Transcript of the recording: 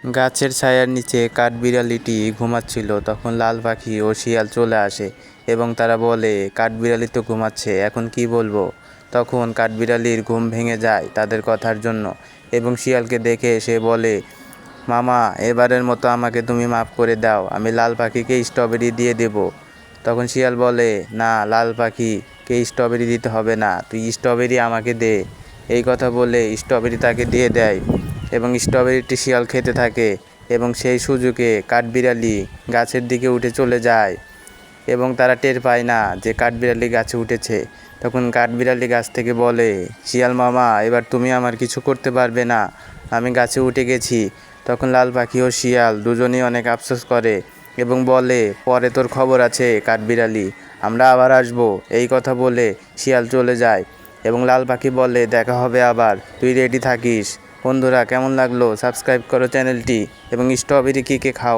গাছের ছায়ার নিচে কাঠবিড়ালিটি ঘুমাচ্ছিল। তখন লাল পাখি ও শিয়াল চলে আসে এবং তারা বলে, কাঠবিড়ালি তো ঘুমাচ্ছে, এখন কি বলবো। তখন কাঠবিড়ালির ঘুম ভেঙে যায় তাদের কথার জন্য এবং শিয়ালকে দেখে সে বলে, মামা, এবারের মতো আমাকে তুমি মাফ করে দাও, আমি লাল পাখিকে স্ট্রবেরি দিয়ে দেব। তখন শিয়াল বলে, না, লাল পাখিকে স্ট্রবেরি দিতে হবে না, তুই স্ট্রবেরি আমাকে দে। এই কথা বলে স্ট্রবেরি তাকে দিয়ে দেয় এবং স্ট্রবেরিটি শিয়াল খেতে থাকে এবং সেই সুযোগে কাঠবিড়ালি গাছের দিকে উঠে চলে যায় এবং তারা টের পায় না যে কাঠবিড়ালি গাছে উঠেছে। তখন কাঠবিড়ালি গাছ থেকে বলে, শিয়াল মামা, এবার তুমি আমার কিছু করতে পারবে না, আমি গাছে উঠে গেছি। তখন লাল পাখি ও শিয়াল দুজনেই অনেক আফসোস করে এবং বলে, পরে তোর খবর আছে কাঠবিড়ালি, আমরা আবার আসবো। এই কথা বলে শিয়াল চলে যায় এবং লাল পাখি বলে, দেখা হবে আবার, তুই রেডি থাকিস। বন্ধুরা, কেমন লাগলো? সাবস্ক্রাইব করো চ্যানেলটি এবং স্ট্রবেরি কে কে খাও।